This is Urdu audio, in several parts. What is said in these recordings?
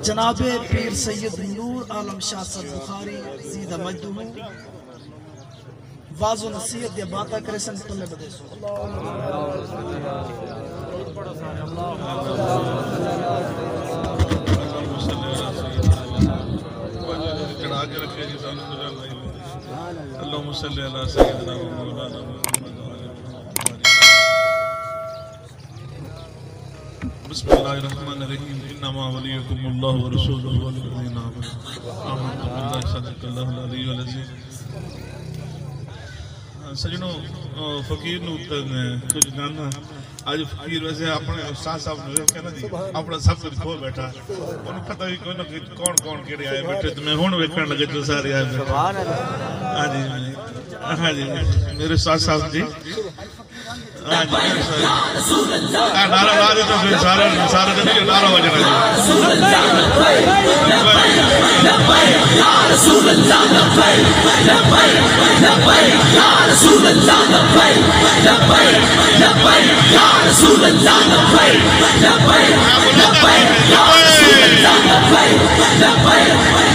جناب پیر سید نور عالم شاہ صد بخاری زیدہ مجدہ واضح و نصیحت یا باتہ کرے سن پلے بدے سو اللہم صلی علی سیدنا و مولانا محمد بسم اللہ الرحمن الرحیم انما ولیکم اللہ ورسولہ والذین آمنوا آمنوا باللہ صدق اللہ العلی العظیم سجنوں فقیر نو کچھ جاننا آج فقیر ویسے اپنے استاد صاحب نے کہنا جی اپنا سب کچھ کھو بیٹھا انہوں پتہ بھی کوئی نہ کون کون کیڑے آئے بیٹھے تو میں ہون ویکھن لگے جو سارے آئے بیٹھے ہاں جی میرے استاد صاحب جی نعرہ بازی تو پھر سارے دنیا نعرہ بجنا جی یا رسول اللہ لبیک لبیک لبیک یا رسول اللہ لبیک لبیک لبیک یا رسول اللہ لبیک لبیک لبیک یا رسول اللہ لبیک لبیک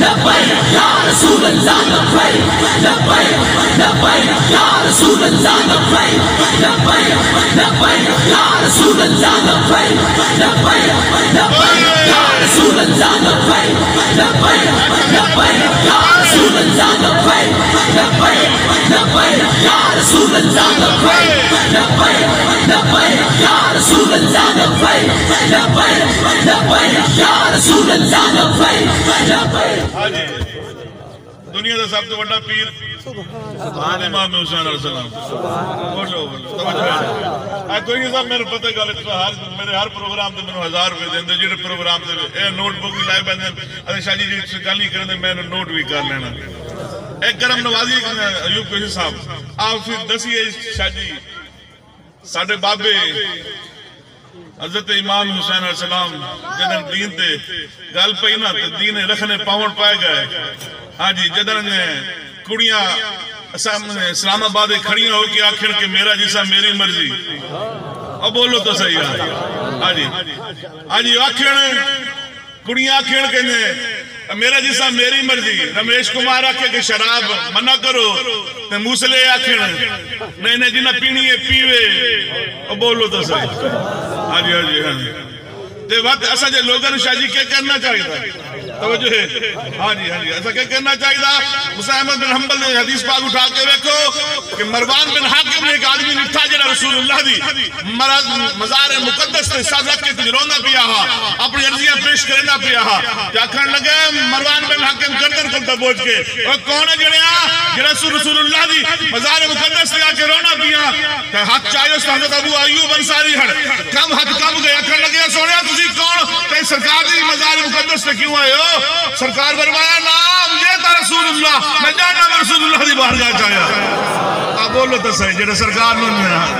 لبیک یا رسول اللہ لبیک لبیک لبیک یا رسول اللہ لبیک لبیک لبیک یا رسول اللہ لبیک لبیک لبیک یا رسول اللہ لبیک لبیک لبیک یا رسول اللہ لبیک لبیک لبیک یا رسول اللہ لبیک لبیک لبیک یا رسول اللہ لبیک لبیک لبیک یا رسول اللہ لبیک لبیک دنیا دا سب تو بڑا پیر امام حسین علیہ السلام بولو توجہ ہے کوئی نہیں صاحب میرے پتہ گل میرے ہر پروگرام تے مینوں 1000 روپے دیندے جڑے پروگرام تے اے نوٹ بک بھی لائے بندے اتے شاہ جی گل نہیں کرندے میں نوٹ بھی کر لینا ایک کرم نوازی ایوب کوشش صاحب آپ پھر دسیے شاہ جی ساڈے بابے حضرت امام حسین علیہ السلام جدن دین تے گل پئی نا تے دین رکھنے پاون پائے گئے ہاں جی جدن کڑیاں اسلام آباد کھڑیاں ہو کے آکھن کہ میرا جیسا میری مرضی اب بولو تو صحیح ہاں جی آکھن کڑیاں آکھن کہ میرا جیسا میری مرضی رمیش کمار آکھے کہ شراب منع کرو موسلے آکھن نہیں جنہ پینی ہے پیوے اب بولو تو صحیح ہاں جی تے وقت ایسا جے لوگن شاہ جی کیا کرنا چاہیے تھا توجہ ہے ہاں جی ایسا کیا کرنا چاہیے تھا موسیٰ احمد بن حنبل نے حدیث پاک اٹھا کے دیکھو کہ مروان بن حاکم نے ایک آدمی نٹھا جڑا رسول اللہ دی مزار مقدس تے ساتھ رکھ کے کچھ روندہ پیا ہا اپنی عرضیاں پیش کرنا پیا ہا کیا کھڑ لگے مروان بن حاکم گردن کھلتا بوجھ کے وہ کون ہے جڑا رسول اللہ دی مزار مقدس تے آ کے رونا پیا کہ ہاتھ چاہیے اس حضرت ابو ایوب انصاری ہڑ کم ہاتھ کم گیا کھڑ لگے سونیا تسی کون تے سرکار دی مزار مقدس تے کیوں آئے ہو سرکار فرمایا نام یہ تھا رسول اللہ میں جاننا میں رسول اللہ دی بارگاہ چاہیا آپ بولو تو صحیح جڑے سرکار نے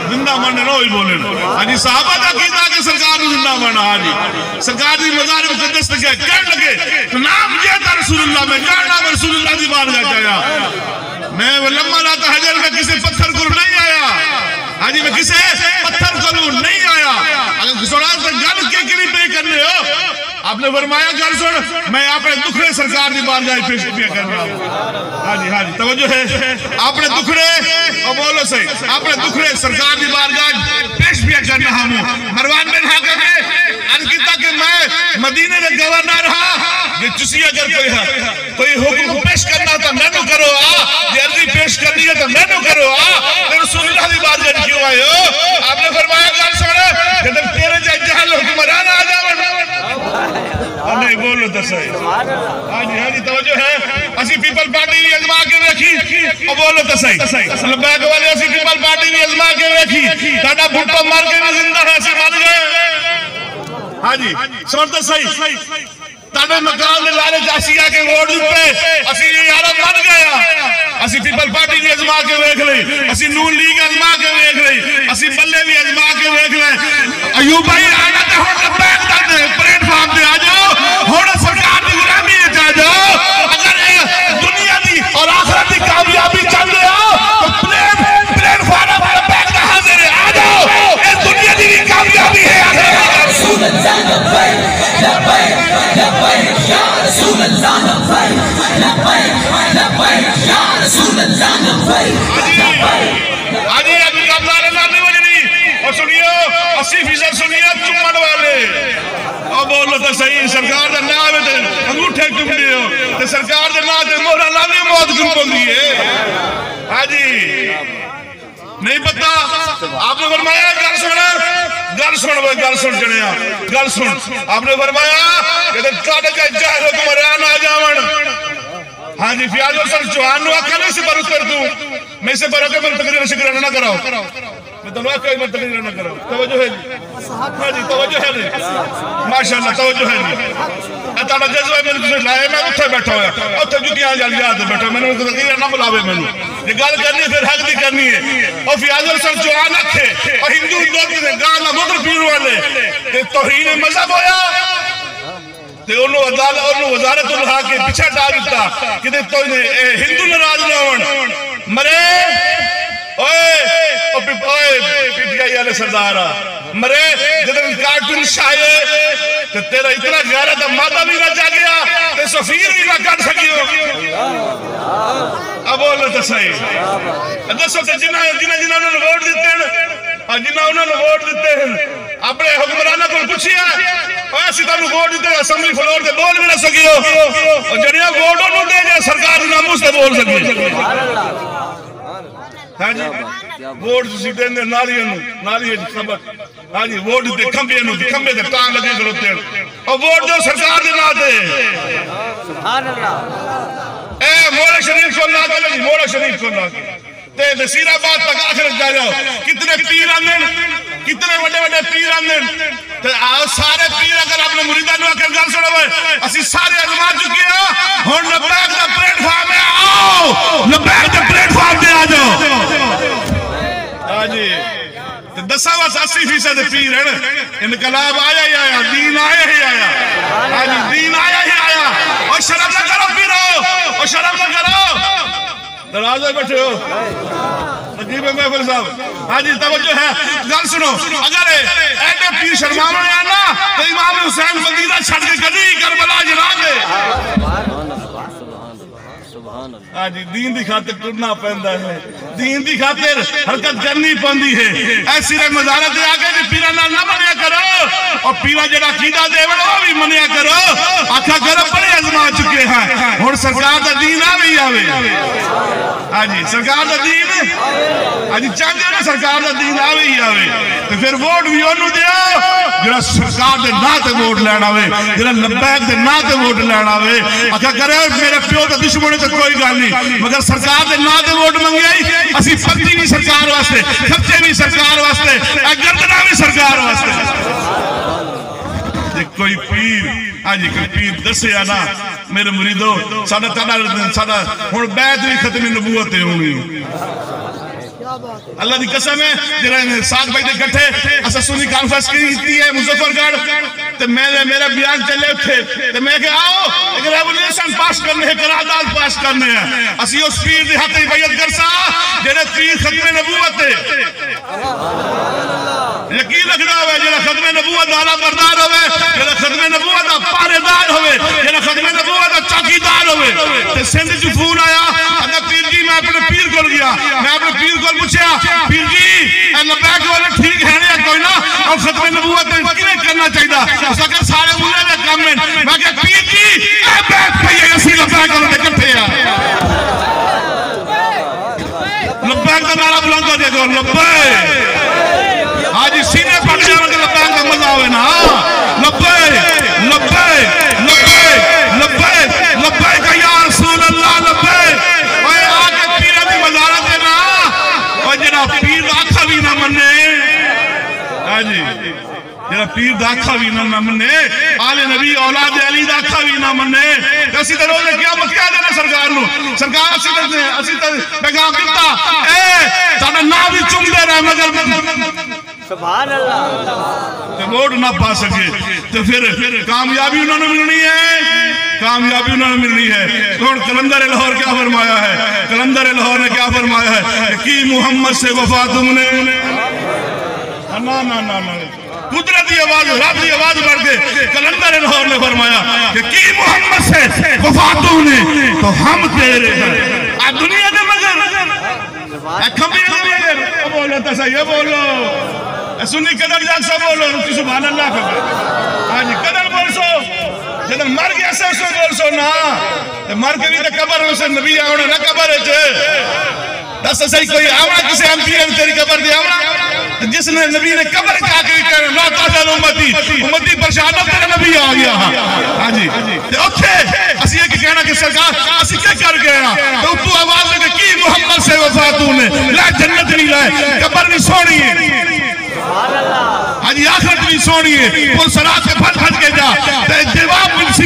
زندہ ماننے نہ ہوئی بولے آجی صحابہ دا کیتا کہ سرکار نے زندہ مانا آجی سرکار دی مزار مقدس تے کہنے لگے نام یہ تھا رسول اللہ میں جاننا میں رسول اللہ دی بارگاہ چاہیا میں لمحہ لاتا حجر میں کسی پتھر کو نہیں آیا آجی میں کسی پتھر کو نہیں آیا اگر سوڑا سے گل کے کلی پہ کرنے ہو آپ نے فرمایا گل سن میں آپ نے دکھڑے سرکار دی بارگاہ پیش کیا کر رہا ہوں ہاں جی توجہ ہے آپ نے دکھڑے اور بولو صحیح آپ نے دکھڑے سرکار دی بارگاہ پیش کیا کر رہا ہوں مروان بن حاکم نے عرض کیتا کہ میں مدینے میں گورنر رہا یہ چسی اگر کوئی حکم پیش کرنا تو میں نو کرو یہ عرضی پیش کرنی ہے تو میں نو کرو رسول اللہ دی بارگاہ کیوں آئے ہو آپ نے فرمایا گل سن جب تیرے جہل حکمران آ جاؤ نہیں بولو تو صحیح ہاں جی توجہ ہے اسی پیپل پارٹی بھی ازما کے رکھی اور بولو تو صحیح لبیک والے اسی پیپل پارٹی بھی ازما کے رکھی تاڑا بھٹو مار کے بھی زندہ ہے اسی مان گئے ہاں جی سن تو صحیح تاڑے مقام نے لالے جاسیہ کے ووٹ پہ اسی یارہ مان گیا اسی پیپل پارٹی بھی ازما کے دیکھ لئی اسی نون لیگ ازما کے دیکھ لئی اسی بلے بھی ازما کے دیکھ لئی ایوب بھائی آنا تے ہون لبیک دے پلیٹ فارم دے آ جاؤ ہون سرکار دی غلامی جا جاؤ اگر دنیا دی اور آخرت دی کامیابی چل رہے ہو تو پلیٹ فارم لبیک دے حاضر آ جاؤ اس دنیا دی کامیابی ہے رسول اللہ لبیک لبیک لبیک اللہ لبیک لبیک لبیک یا رسول اللہ لبیک آجی ابھی رمضان نہیں بجنی اور سنیو 80% سنیو چمن والے اور بولو تو صحیح سرکار دا نام ہے انگوٹھے چمنے ہو تو سرکار دا نام ہے مورا لانے موت کیوں بندی ہے آجی نہیں پتا آپ نے فرمایا گل سن چڑھیا گل سن آپ نے فرمایا کہ تاڑے جائے حکمران آ جاون ہاں جی فیاض حسن چوہان نو آکھا نہیں سے برس کر دوں میں سے برس کر میں تقریر شکر نہ کراؤ میں تو آکھا میں تقریر نہ کراؤ توجہ ہے جی ہاں جی توجہ ہے جی ماشاءاللہ توجہ ہے جی اتاڑا جذبہ میں نے تجھے لائے میں اتھے بیٹھا ہویا اتھے جتیاں جالی آتے بیٹھا میں نے تقریر نہ بلاوے میں نے یہ گال کرنی ہے پھر حق دی کرنی ہے اور فیاض حسن چوہان آکھے اور ہندو لوگ نے گانا موٹر پیر والے کہ توہین مذہب ہویا تے انہوں وزارت اللہ کے پیچھے ڈال دیتا کہ تو ہندو ناراض نہ ہون مرے اوئے پیٹیا یہ سردارہ مرے جب کارٹون شاہے کہ تیرا اتنا غیرت مادہ بھی نہ جا گیا تے سفیر بھی نہ کٹ سکیو اب بولو تو صحیح دسو تے جنہ انہوں نے ووٹ دیتے ہیں جنہ انہوں نے ووٹ دیتے ہیں اپنے حکمرانہ کو پوچھیا ایسی تانوں ووٹ دیتے ہیں اسمبلی فلور دے بول بھی نہ سکیو اور جڑیاں ووٹ انہوں دے جائے سرکار ناموس دے بول سکیو ہاں جی ووٹ سیٹیں دے نالی ہے خبر ہاں جی ووٹ دیتے کھمبے دے ٹانگ لگے کروتے ہیں اور ووٹ جو سرکار دے ناتے سبحان اللہ اے مولا شریف کو اللہ کے لئے مولا شریف کو اللہ کے تے نصیر آباد تک آخر جا جاؤ کتنے پیر آندن کتنے بڑے پیر آندن تے سارے پیر اگر اپنے مریدہ نو آکر گل سنو ہوئے اسی سارے ازما چکے ہو ہون لبیک دا پلیٹ فارم ہے آؤ لبیک دا پلیٹ فارم دے آ جاؤ آجی 10-80% پیر ہیں انقلاب آیا ہی آیا دین آیا ہی آیا آجی دین آیا ہی آیا اور شرم نہ کرو پیرو اور شرم نہ کرو درازہ بیٹھے ہو عجیب محفل صاحب ہاں جی توجہ ہے گل سنو اگر ایڈے پیر شرمانوں نے آنا تو امام حسین مدینہ چھڑ کے کدی کربلا جلا دے ہاں جی دین دی خاطر ٹرنا پہندا ہے دین دی خاطر حرکت کرنی پہندی ہے ایسی رہ مزارت دے آگے جی پیرا نہ منیا کرو اور پیرا جڑا قیدہ دے وہ بھی منیا کرو آکھا کرو بڑے ازما چکے ہیں اور سرکار دا دین آوے ہی آوے ہاں جی سرکار دا دین ہاں جی چاہتے ہیں نا سرکار دا دین آوے ہی آوے تو پھر ووٹ بھی انہوں دیا جڑا سرکار دے نا تے ووٹ لینا ہوئے جڑا لبیک دے نا تے ووٹ لینا ہوئے آکھا کرو میرے پیو دا دشمنے تو کوئی گال نہیں مگر سرکار دے نا دے ووٹ منگے آئی اسی پتی بھی سرکار واسطے خرچے بھی سرکار واسطے گردنا بھی سرکار واسطے کوئی پیر آج کوئی پیر دسے آنا میرے مریدو سادہ ہون بیعت بھی ختم نبوت ہونی اللہ دی قسم ہے جنہیں ساتھ بھائی دے گھٹے اسا سنی کانفرنس کی ہے مظفر گڑھ تو میرا بیان چلے تھے تو میں کہ آؤ ایک ریولیشن پاس کرنے ہیں قرارداد پاس کرنے ہیں اسی اس پیر دی ہاتھ بیعت کرسا جنہیں پیر ختم نبوت ہے یقین رکھنا ہوئے جنہیں ختم نبوت دارا بردار ہوئے جنہیں ختم نبوت پارے دار ہوئے جنہیں ختم نبوت چاکی دار ہوئے تو سندھ جو فون آیا اگر پیر جی میں اپنے پیر کو گیا میں اپنے پیر کو پوچھا پیر جی لبیک والے ٹھیک ہے نہیں کوئی نہ اور ختم نبوت کیوں کرنا چاہیے اس کا سارے ملے میں کام میں کہ پیر جی اے بیک پہیے اسی لبیک والے کٹھے ہیں لبیک کا نعرہ بلند کر دے گا لبیک آج سینے پڑ جاؤں کہ لبیک کا مزہ ہوئے نا لبیک لبیک لبیک لبیک لبیک یا رسول اللہ لبیک اوہ آگے پیرہ دی مزارہ دینا اور جنہا پیر آکھا بھی نہ مننے آجی جنہا پیر داکھا بھی نہ مننے آل نبی اولاد علی داکھا بھی نہ مننے اسی طرح روزے قیامت کیا دینا سرکار نو سرکار اسی طرح پیغام کرتا اے ساڑھا نا بھی چم دے رہے مگر سبحان اللہ تو ووٹ نہ پا سکے تو پھر کامیابی انہوں نے ملنی ہے کامیابی انہوں نے ملنی ہے کون کلندر لاہور کیا فرمایا ہے کلندر لاہور نے کیا فرمایا ہے کہ محمد سے وفا تم نے نا قدرتی آواز رب کی آواز بڑھ کے کلندر لاہور نے فرمایا کہ کی محمد سے وفاتوں نے تو ہم تیرے ہیں آپ دنیا دے مگر کھمبی مگر بولو تا صحیح بولو سنی قدر جاگ سا بولو سبحان اللہ خبر آج قدر بول سو جدن مر گیا سے اسے بول سو نا مر کے بھی تو قبر اسے نبی آونا نہ قبر ہے چھے دس صحیح کوئی آونا کسے ہم تیرے تیری قبر دی آونا جس نے نبی نے قبر کہا کہ کہنا لا تحزن امتی پرشانہ تیرا نبی آ گیا ہاں جی تے اوتھے اسی یہ کہنا کہ سرکار اسی کیا کر گیا تو تو آواز لگے کی محمد سے وفاتوں نے لا جنت نہیں لائے قبر نہیں سونی ہے ہاں جی آخرت نہیں سونی ہے پھر صلاة کے پھٹ کے جا جواب ملسی